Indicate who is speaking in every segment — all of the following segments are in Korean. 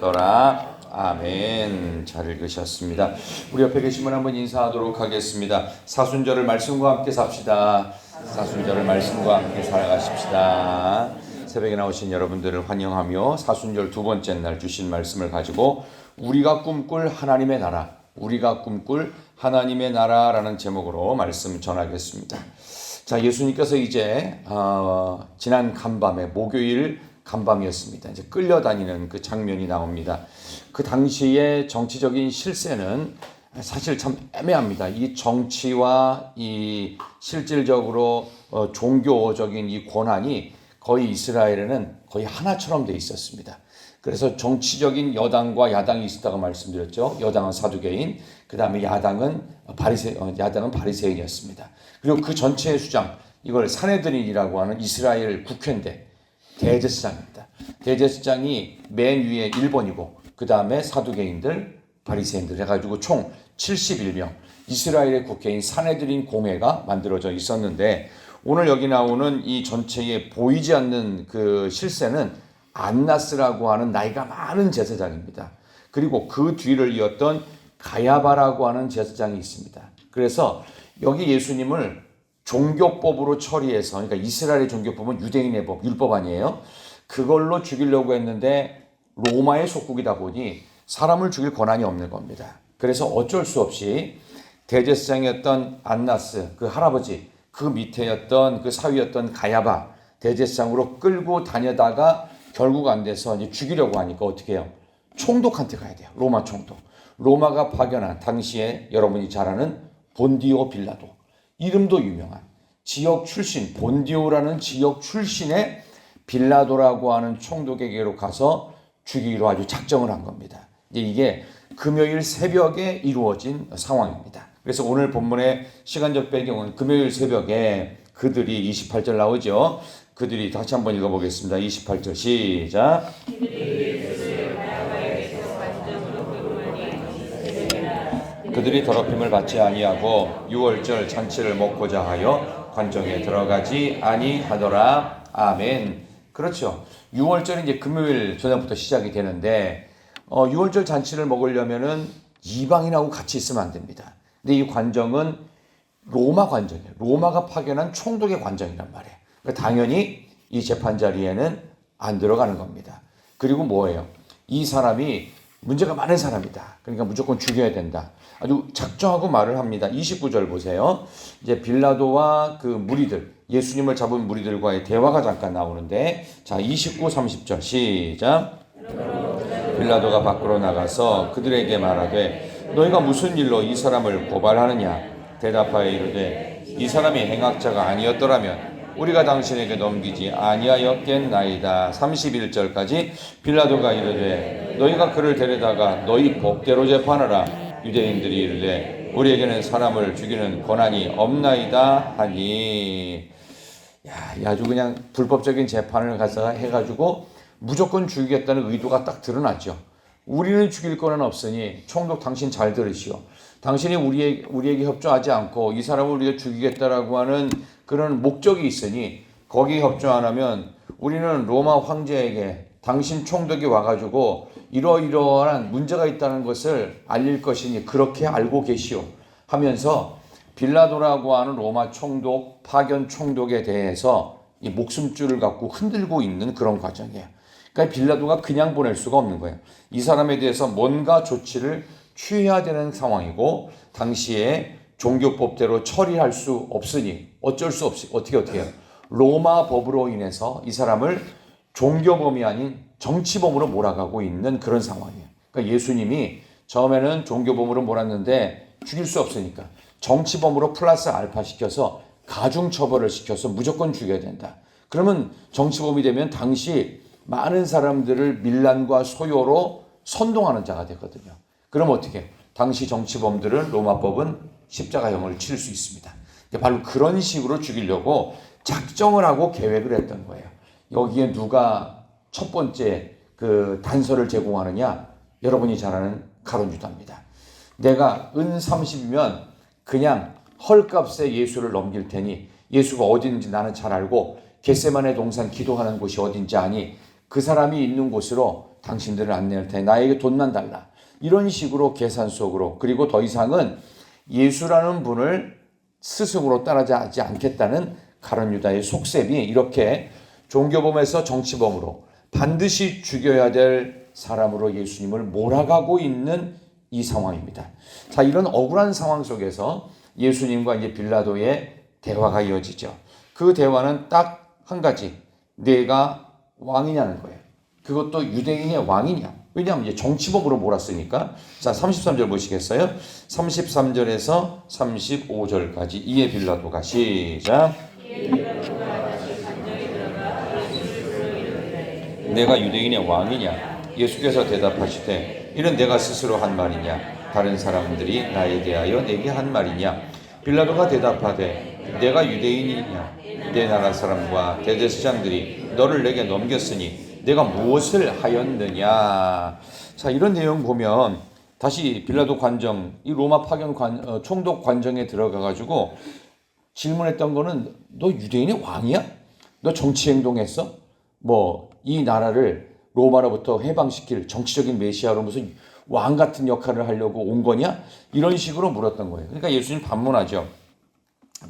Speaker 1: 아니하였더라. 아멘. 잘 읽으셨습니다. 우리 옆에 계신 분 한번 인사하도록 하겠습니다. 사순절을 말씀과 함께 삽시다. 사순절을 말씀과 함께 살아가십시다. 새벽에 나오신 여러분들을 환영하며 사순절 두 번째 날 주신 말씀을 가지고 우리가 꿈꿀 하나님의 나라, 우리가 꿈꿀 하나님의 나라라는 제목으로 말씀 전하겠습니다. 자, 예수님께서 이제 지난 간밤에 목요일 간밤이었습니다. 이제 끌려다니는 그 장면이 나옵니다. 그 당시의 정치적인 실세는 사실 참 애매합니다. 이 정치와 이 실질적으로 종교적인 이 권한이 거의 이스라엘에는 거의 하나처럼 돼 있었습니다. 그래서 정치적인 여당과 야당이 있었다고 말씀드렸죠. 여당은 사두개인, 그 다음에 야당은 바리새인이었습니다. 그리고 그 전체의 수장, 이걸 산헤드린이라고 하는 이스라엘 국회인데 대제사장입니다. 대제사장이 맨 위에 1번이고 그 다음에 사두개인들, 바리새인들 해가지고 총 71명 이스라엘의 국회인 산헤드린 공회가 만들어져 있었는데, 오늘 여기 나오는 이 전체에 보이지 않는 그 실세는 안나스라고 하는 나이가 많은 제사장입니다. 그리고 그 뒤를 이었던 가야바라고 하는 제사장이 있습니다. 그래서 여기 예수님을 종교법으로 처리해서, 그러니까 이스라엘의 종교법은 유대인의 법, 율법 아니에요. 그걸로 죽이려고 했는데 로마의 속국이다 보니 사람을 죽일 권한이 없는 겁니다. 그래서 어쩔 수 없이 대제사장이었던 안나스, 그 할아버지, 그 밑에였던 그 사위였던 가야바 대제사장으로 끌고 다녀다가 결국 안 돼서 이제 죽이려고 하니까 어떻게 해요? 총독한테 가야 돼요. 로마 총독. 로마가 파견한 당시에 여러분이 잘 아는 본디오 빌라도, 이름도 유명한 지역 출신, 본디오라는 지역 출신의 빌라도라고 하는 총독에게로 가서 죽이기로 아주 작정을 한 겁니다. 이게 금요일 새벽에 이루어진 상황입니다. 그래서 오늘 본문의 시간적 배경은 금요일 새벽에 그들이 28절 나오죠. 그들이 다시 한번 읽어보겠습니다. 28절 시작. 그들이 더럽힘을 받지 아니하고 유월절 잔치를 먹고자 하여 관정에 들어가지 아니하더라. 아멘. 그렇죠. 유월절이 이제 금요일 저녁부터 시작이 되는데 유월절 잔치를 먹으려면은 이방인하고 같이 있으면 안 됩니다. 근데 이 관정은 로마 관정이에요. 로마가 파견한 총독의 관정이란 말이에요. 그러니까 당연히 이 재판 자리에는 안 들어가는 겁니다. 그리고 뭐예요? 이 사람이 문제가 많은 사람이다. 그러니까 무조건 죽여야 된다. 아주 작정하고 말을 합니다. 29절 보세요. 이제 빌라도와 그 무리들, 예수님을 잡은 무리들과의 대화가 잠깐 나오는데, 자, 29, 30절 시작. 빌라도가 밖으로 나가서 그들에게 말하되 너희가 무슨 일로 이 사람을 고발하느냐? 대답하여 이르되 이 사람이 행악자가 아니었더라면 우리가 당신에게 넘기지 아니하였겠나이다. 31절까지 빌라도가 이르되 너희가 그를 데려다가 너희 법대로 재판하라. 유대인들이 이르되 우리에게는 사람을 죽이는 권한이 없나이다 하니. 아주 그냥 불법적인 재판을 가서 해가지고 무조건 죽이겠다는 의도가 딱 드러났죠. 우리는 죽일 권한 없으니 총독 당신 잘 들으시오. 당신이 우리에게 협조하지 않고 이 사람을 우리가 죽이겠다라고 하는 그런 목적이 있으니 거기에 협조 안 하면 우리는 로마 황제에게 당신 총독이 와가지고 이러이러한 문제가 있다는 것을 알릴 것이니 그렇게 알고 계시오 하면서 빌라도라고 하는 로마 총독, 파견 총독에 대해서 이 목숨줄을 갖고 흔들고 있는 그런 과정이에요. 그러니까 빌라도가 그냥 보낼 수가 없는 거예요. 이 사람에 대해서 뭔가 조치를 취해야 되는 상황이고 당시에 종교법대로 처리할 수 없으니 어쩔 수 없이 어떻게 해요? 로마 법으로 인해서 이 사람을 종교범이 아닌 정치범으로 몰아가고 있는 그런 상황이에요. 그러니까 예수님이 처음에는 종교범으로 몰았는데 죽일 수 없으니까 정치범으로 플러스 알파 시켜서 가중처벌을 시켜서 무조건 죽여야 된다. 그러면 정치범이 되면 당시 많은 사람들을 밀란과 소요로 선동하는 자가 되거든요. 그럼 어떻게 해요? 당시 정치범들은 로마법은 십자가형을 칠 수 있습니다. 바로 그런 식으로 죽이려고 작정을 하고 계획을 했던 거예요. 여기에 누가 첫 번째 그 단서를 제공하느냐? 여러분이 잘 아는 가룟 유다입니다. 내가 은 30이면 그냥 헐값에 예수를 넘길 테니 예수가 어디인지 나는 잘 알고 겟세마네 동산 기도하는 곳이 어딘지 아니 그 사람이 있는 곳으로 당신들을 안내할 테니 나에게 돈만 달라. 이런 식으로 계산 속으로, 그리고 더 이상은 예수라는 분을 스승으로 따라가지 않겠다는 가룟 유다의 속셈이 이렇게 종교범에서 정치범으로 반드시 죽여야 될 사람으로 예수님을 몰아가고 있는 이 상황입니다. 자, 이런 억울한 상황 속에서 예수님과 이제 빌라도의 대화가 이어지죠. 그 대화는 딱 한 가지, 내가 왕이냐는 거예요. 그것도 유대인의 왕이냐? 왜냐하면 이제 정치범으로 몰았으니까. 자, 33절 보시겠어요? 33절에서 35절까지 이에 빌라도가 시작. 내가 유대인의 왕이냐? 예수께서 대답하시되 이는 내가 스스로 한 말이냐? 다른 사람들이 나에 대하여 내게 한 말이냐? 빌라도가 대답하되 내가 유대인이냐? 내 나라 사람과 대제사장들이 너를 내게 넘겼으니 내가 무엇을 하였느냐? 자, 이런 내용 보면 다시 빌라도 관정, 이 로마 파견 총독 관정에 들어가가지고 질문했던 거는 너 유대인의 왕이야? 너 정치 행동했어? 뭐 이 나라를 로마로부터 해방시킬 정치적인 메시아로 무슨 왕 같은 역할을 하려고 온 거냐? 이런 식으로 물었던 거예요. 그러니까 예수님 반문하죠.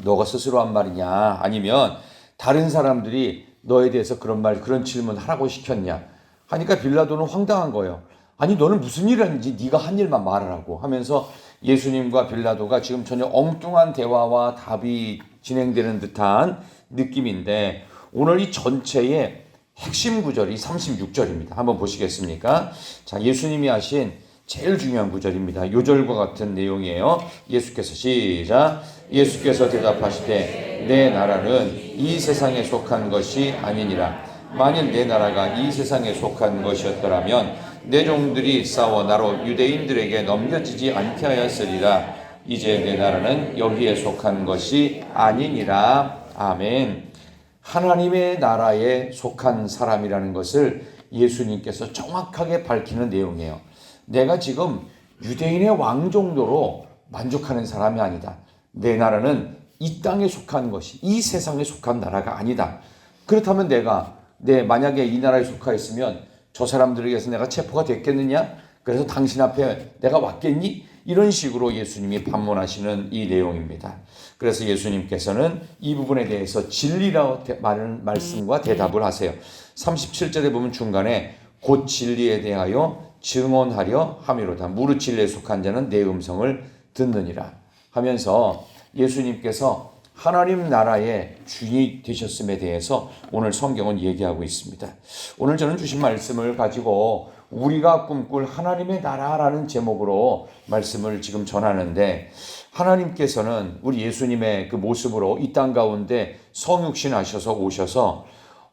Speaker 1: 너가 스스로 한 말이냐? 아니면 다른 사람들이 너에 대해서 그런 질문 하라고 시켰냐? 하니까 빌라도는 황당한 거예요. 아니 너는 무슨 일을 했는지 네가 한 일만 말하라고 하면서 예수님과 빌라도가 지금 전혀 엉뚱한 대화와 답이 진행되는 듯한 느낌인데, 오늘 이 전체의 핵심 구절이 36절입니다. 한번 보시겠습니까? 자, 예수님이 하신 제일 중요한 구절입니다. 요절과 같은 내용이에요. 예수께서 시작. 예수께서 대답하시되 내 나라는 이 세상에 속한 것이 아니니라. 만일 내 나라가 이 세상에 속한 것이었더라면 내 종들이 싸워 나로 유대인들에게 넘겨지지 않게 하였으리라. 이제 내 나라는 여기에 속한 것이 아니니라. 아멘. 하나님의 나라에 속한 사람이라는 것을 예수님께서 정확하게 밝히는 내용이에요. 내가 지금 유대인의 왕 정도로 만족하는 사람이 아니다. 내 나라는 이 땅에 속한 것이, 이 세상에 속한 나라가 아니다. 그렇다면 만약에 이 나라에 속하였으면 저 사람들에게서 내가 체포가 됐겠느냐? 그래서 당신 앞에 내가 왔겠니? 이런 식으로 예수님이 반문하시는 이 내용입니다. 그래서 예수님께서는 이 부분에 대해서 진리라고 말씀과 대답을 하세요. 37절에 보면 중간에 곧 진리에 대하여 증언하려 함이로다. 무릇 진리에 속한 자는 내 음성을 듣느니라 하면서 예수님께서 하나님 나라의 주인이 되셨음에 대해서 오늘 성경은 얘기하고 있습니다. 오늘 저는 주신 말씀을 가지고 우리가 꿈꿀 하나님의 나라라는 제목으로 말씀을 지금 전하는데, 하나님께서는 우리 예수님의 그 모습으로 이 땅 가운데 성육신 하셔서 오셔서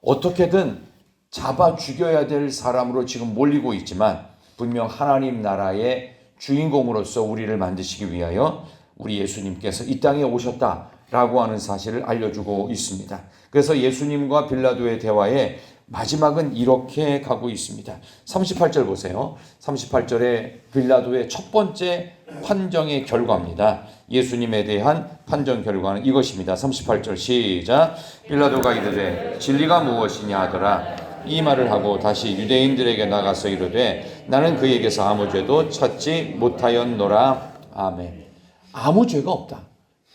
Speaker 1: 어떻게든 잡아 죽여야 될 사람으로 지금 몰리고 있지만, 분명 하나님 나라의 주인공으로서 우리를 만드시기 위하여 우리 예수님께서 이 땅에 오셨다라고 하는 사실을 알려주고 있습니다. 그래서 예수님과 빌라도의 대화에 마지막은 이렇게 가고 있습니다. 38절 보세요. 38절에 빌라도의 첫 번째 판정의 결과입니다. 예수님에 대한 판정 결과는 이것입니다. 38절 시작. 빌라도가 이르되 진리가 무엇이냐 하더라. 이 말을 하고 다시 유대인들에게 나가서 이르되 나는 그에게서 아무 죄도 찾지 못하였노라. 아멘. 아무 죄가 없다.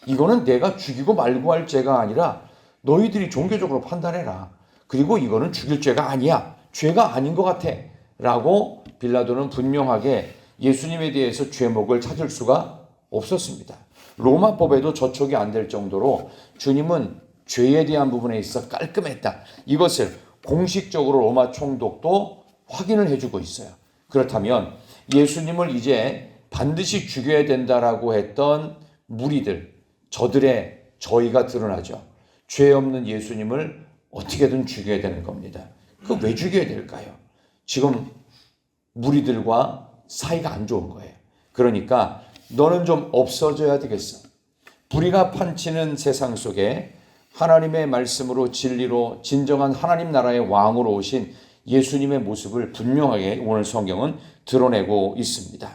Speaker 1: 이거는 내가 죽이고 말고 할 죄가 아니라 너희들이 종교적으로 판단해라. 그리고 이거는 죽일 죄가 아니야. 죄가 아닌 것 같아. 라고 빌라도는 분명하게 예수님에 대해서 죄목을 찾을 수가 없었습니다. 로마법에도 저촉이 안 될 정도로 주님은 죄에 대한 부분에 있어 깔끔했다. 이것을 공식적으로 로마 총독도 확인을 해주고 있어요. 그렇다면 예수님을 이제 반드시 죽여야 된다라고 했던 무리들, 저희가 드러나죠. 죄 없는 예수님을 어떻게든 죽여야 되는 겁니다. 그 왜 죽여야 될까요? 지금 무리들과 사이가 안 좋은 거예요. 그러니까 너는 좀 없어져야 되겠어. 불의가 판치는 세상 속에 하나님의 말씀으로 진리로 진정한 하나님 나라의 왕으로 오신 예수님의 모습을 분명하게 오늘 성경은 드러내고 있습니다.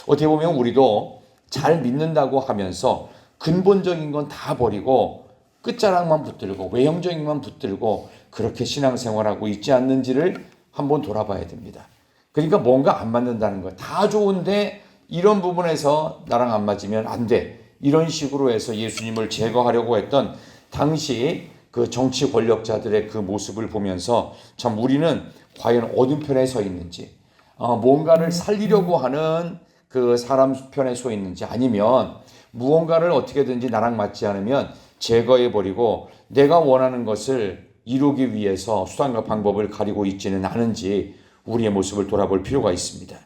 Speaker 1: 어떻게 보면 우리도 잘 믿는다고 하면서 근본적인 건 다 버리고 끝자락만 붙들고 외형적인 것만 붙들고 그렇게 신앙생활하고 있지 않는지를 한번 돌아봐야 됩니다. 그러니까 뭔가 안 맞는다는 거예요. 다 좋은데 이런 부분에서 나랑 안 맞으면 안 돼. 이런 식으로 해서 예수님을 제거하려고 했던 당시 그 정치 권력자들의 그 모습을 보면서 참 우리는 과연 어느 편에 서 있는지, 뭔가를 살리려고 하는 그 사람 편에 서 있는지, 아니면 무언가를 어떻게든지 나랑 맞지 않으면 제거해버리고 내가 원하는 것을 이루기 위해서 수단과 방법을 가리고 있지는 않은지 우리의 모습을 돌아볼 필요가 있습니다.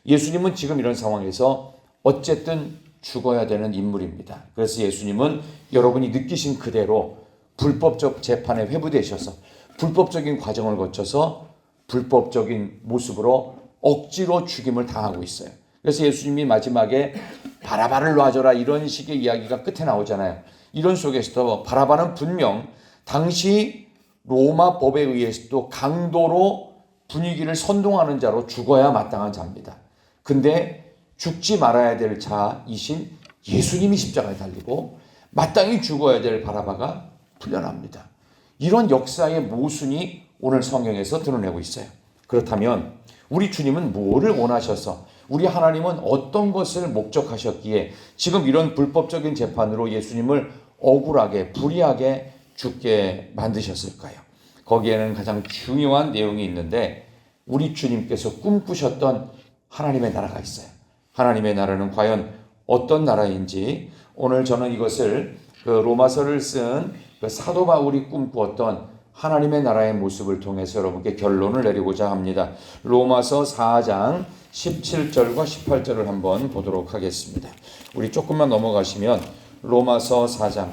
Speaker 1: 예수님은 지금 이런 상황에서 어쨌든 죽어야 되는 인물입니다. 그래서 예수님은 여러분이 느끼신 그대로 불법적 재판에 회부되셔서 불법적인 과정을 거쳐서 불법적인 모습으로 억지로 죽임을 당하고 있어요. 그래서 예수님이 마지막에 바라바를 놔줘라 이런 식의 이야기가 끝에 나오잖아요. 이런 속에서도 바라바는 분명 당시 로마 법에 의해서도 강도로 분위기를 선동하는 자로 죽어야 마땅한 자입니다. 근데 죽지 말아야 될 자이신 예수님이 십자가에 달리고 마땅히 죽어야 될 바라바가 풀려납니다. 이런 역사의 모순이 오늘 성경에서 드러내고 있어요. 그렇다면 우리 주님은 뭐를 원하셔서, 우리 하나님은 어떤 것을 목적하셨기에 지금 이런 불법적인 재판으로 예수님을 억울하게 불의하게 죽게 만드셨을까요? 거기에는 가장 중요한 내용이 있는데 우리 주님께서 꿈꾸셨던 하나님의 나라가 있어요. 하나님의 나라는 과연 어떤 나라인지 오늘 저는 이것을 그 로마서를 쓴 그 사도 바울이 꿈꾸었던 하나님의 나라의 모습을 통해서 여러분께 결론을 내리고자 합니다. 로마서 4장 17절과 18절을 한번 보도록 하겠습니다. 우리 조금만 넘어가시면 로마서 4장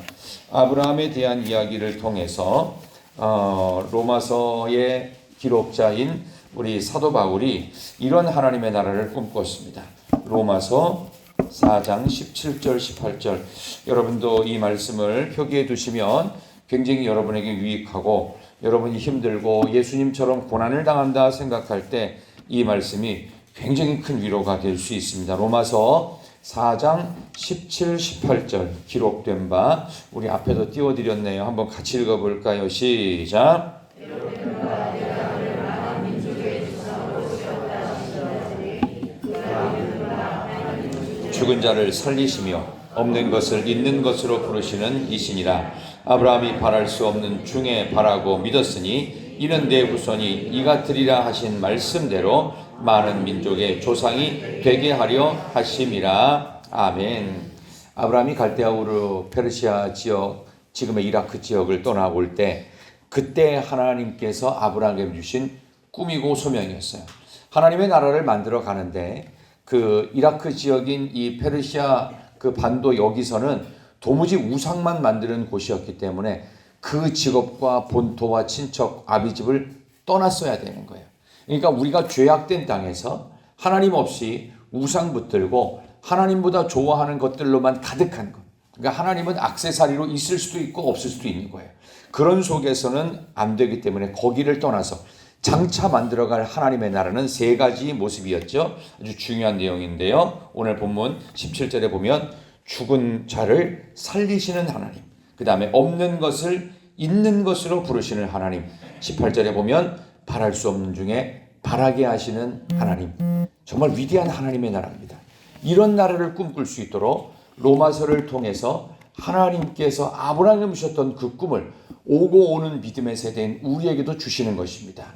Speaker 1: 아브라함에 대한 이야기를 통해서 로마서의 기록자인 우리 사도 바울이 이런 하나님의 나라를 꿈꿨습니다. 로마서 4장 17절 18절 여러분도 이 말씀을 표기해 두시면 굉장히 여러분에게 유익하고 여러분이 힘들고 예수님처럼 고난을 당한다 생각할 때 이 말씀이 굉장히 큰 위로가 될 수 있습니다. 로마서 4장 17, 18절 기록된 바 우리 앞에도 띄워드렸네요. 한번 같이 읽어볼까요? 시작. 죽은 자를 살리시며 없는 것을 있는 것으로 부르시는 이시니라. 아브라함이 바랄 수 없는 중에 바라고 믿었으니 이는 내 후손이 이 같으리라 하신 말씀대로 많은 민족의 조상이 되게 하려 하심이라. 아멘. 아브라함이 갈대아우르 페르시아 지역, 지금의 이라크 지역을 떠나올 때 그때 하나님께서 아브라함에게 주신 꿈이고 소명이었어요. 하나님의 나라를 만들어 가는데 그 이라크 지역인 이 페르시아 그 반도 여기서는 도무지 우상만 만드는 곳이었기 때문에 그 직업과 본토와 친척 아비집을 떠났어야 되는 거예요. 그러니까 우리가 죄악된 땅에서 하나님 없이 우상 붙들고 하나님보다 좋아하는 것들로만 가득한 것. 그러니까 하나님은 액세서리로 있을 수도 있고 없을 수도 있는 거예요. 그런 속에서는 안 되기 때문에 거기를 떠나서 장차 만들어갈 하나님의 나라는 세 가지 모습이었죠. 아주 중요한 내용인데요. 오늘 본문 17절에 보면 죽은 자를 살리시는 하나님, 그 다음에 없는 것을 있는 것으로 부르시는 하나님, 18절에 보면 바랄 수 없는 중에 바라게 하시는 하나님, 정말 위대한 하나님의 나라입니다. 이런 나라를 꿈꿀 수 있도록 로마서를 통해서 하나님께서 아브라함에 주셨던 그 꿈을 오고 오는 믿음의 세대인 우리에게도 주시는 것입니다.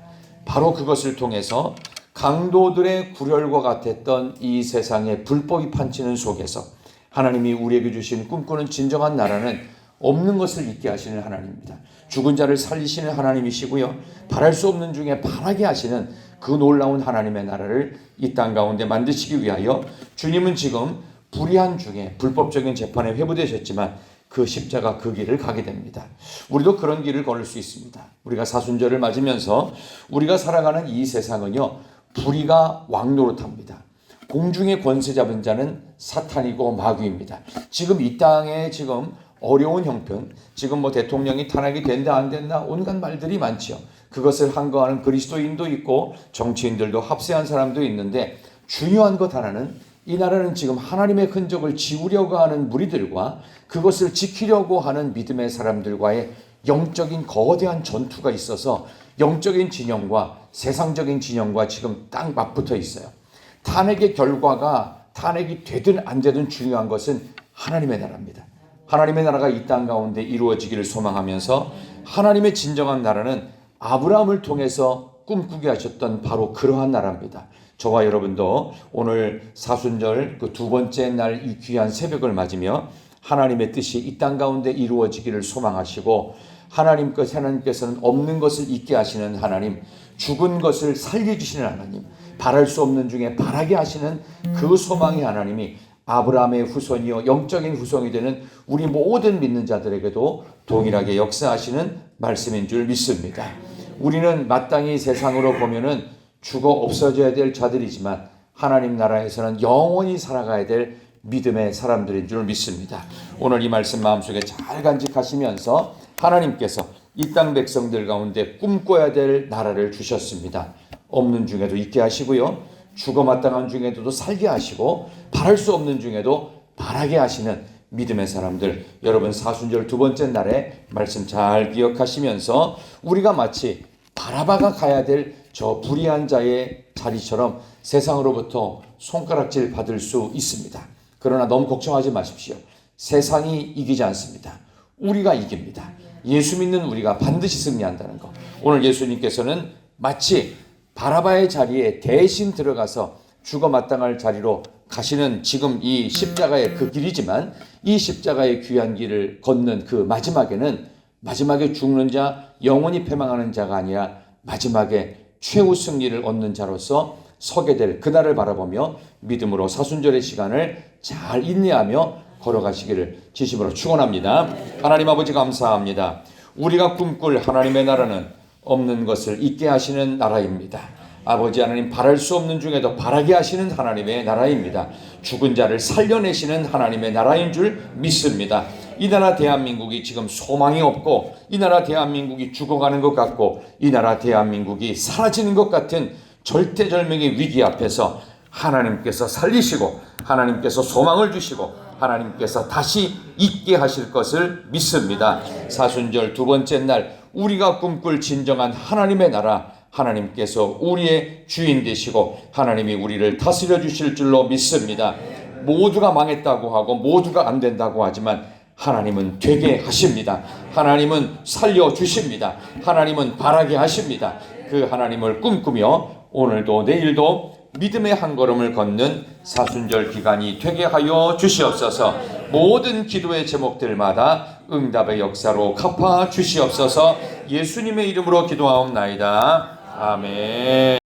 Speaker 1: 바로 그것을 통해서 강도들의 구렬과 같았던 이 세상의 불법이 판치는 속에서 하나님이 우리에게 주신 꿈꾸는 진정한 나라는 없는 것을 있게 하시는 하나님입니다. 죽은 자를 살리시는 하나님이시고요. 바랄 수 없는 중에 바라게 하시는 그 놀라운 하나님의 나라를 이 땅 가운데 만드시기 위하여 주님은 지금 불의한 중에 불법적인 재판에 회부되셨지만 그 십자가 그 길을 가게 됩니다. 우리도 그런 길을 걸을 수 있습니다. 우리가 사순절을 맞으면서 우리가 살아가는 이 세상은요, 불의가 왕노릇합니다. 공중의 권세 잡은 자는 사탄이고 마귀입니다. 지금 이 땅에 지금 어려운 형편, 지금 뭐 대통령이 탄핵이 된다 안 된다 온갖 말들이 많지요. 그것을 항거하는 그리스도인도 있고 정치인들도 합세한 사람도 있는데 중요한 것 하나는 이 나라는 지금 하나님의 흔적을 지우려고 하는 무리들과 그것을 지키려고 하는 믿음의 사람들과의 영적인 거대한 전투가 있어서 영적인 진영과 세상적인 진영과 지금 딱 맞붙어 있어요. 탄핵의 결과가 탄핵이 되든 안 되든 중요한 것은 하나님의 나라입니다. 하나님의 나라가 이 땅 가운데 이루어지기를 소망하면서 하나님의 진정한 나라는 아브라함을 통해서 꿈꾸게 하셨던 바로 그러한 나라입니다. 저와 여러분도 오늘 사순절 그 두 번째 날 이 귀한 새벽을 맞으며 하나님의 뜻이 이 땅 가운데 이루어지기를 소망하시고 하나님께서는 없는 것을 있게 하시는 하나님, 죽은 것을 살려주시는 하나님, 바랄 수 없는 중에 바라게 하시는 그 소망의 하나님이 아브라함의 후손이요 영적인 후손이 되는 우리 모든 믿는 자들에게도 동일하게 역사하시는 말씀인 줄 믿습니다. 우리는 마땅히 세상으로 보면은 죽어 없어져야 될 자들이지만 하나님 나라에서는 영원히 살아가야 될 믿음의 사람들인 줄 믿습니다. 오늘 이 말씀 마음속에 잘 간직하시면서 하나님께서 이 땅 백성들 가운데 꿈꿔야 될 나라를 주셨습니다. 없는 중에도 있게 하시고요, 죽어 마땅한 중에도 살게 하시고 바랄 수 없는 중에도 바라게 하시는 믿음의 사람들, 여러분 사순절 두 번째 날에 말씀 잘 기억하시면서 우리가 마치 바라바가 가야 될 저 불의한 자의 자리처럼 세상으로부터 손가락질 받을 수 있습니다. 그러나 너무 걱정하지 마십시오. 세상이 이기지 않습니다. 우리가 이깁니다. 예수 믿는 우리가 반드시 승리한다는 것. 오늘 예수님께서는 마치 바라바의 자리에 대신 들어가서 죽어 마땅할 자리로 가시는 지금 이 십자가의 그 길이지만 이 십자가의 귀한 길을 걷는 그 마지막에 죽는 자, 영원히 패망하는 자가 아니라 마지막에 최후 승리를 얻는 자로서 서게 될 그날을 바라보며 믿음으로 사순절의 시간을 잘 인내하며 걸어가시기를 진심으로 축원합니다. 하나님 아버지 감사합니다. 우리가 꿈꿀 하나님의 나라는 없는 것을 있게 하시는 나라입니다. 아버지 하나님, 바랄 수 없는 중에도 바라게 하시는 하나님의 나라입니다. 죽은 자를 살려내시는 하나님의 나라인 줄 믿습니다. 이 나라 대한민국이 지금 소망이 없고, 이 나라 대한민국이 죽어가는 것 같고, 이 나라 대한민국이 사라지는 것 같은 절대절명의 위기 앞에서 하나님께서 살리시고 하나님께서 소망을 주시고 하나님께서 다시 있게 하실 것을 믿습니다. 사순절 두 번째 날 우리가 꿈꿀 진정한 하나님의 나라, 하나님께서 우리의 주인 되시고 하나님이 우리를 다스려 주실 줄로 믿습니다. 모두가 망했다고 하고 모두가 안 된다고 하지만 하나님은 되게 하십니다. 하나님은 살려주십니다. 하나님은 바라게 하십니다. 그 하나님을 꿈꾸며 오늘도 내일도 믿음의 한 걸음을 걷는 사순절 기간이 되게 하여 주시옵소서. 모든 기도의 제목들마다 응답의 역사로 갚아 주시옵소서. 예수님의 이름으로 기도하옵나이다. 아멘.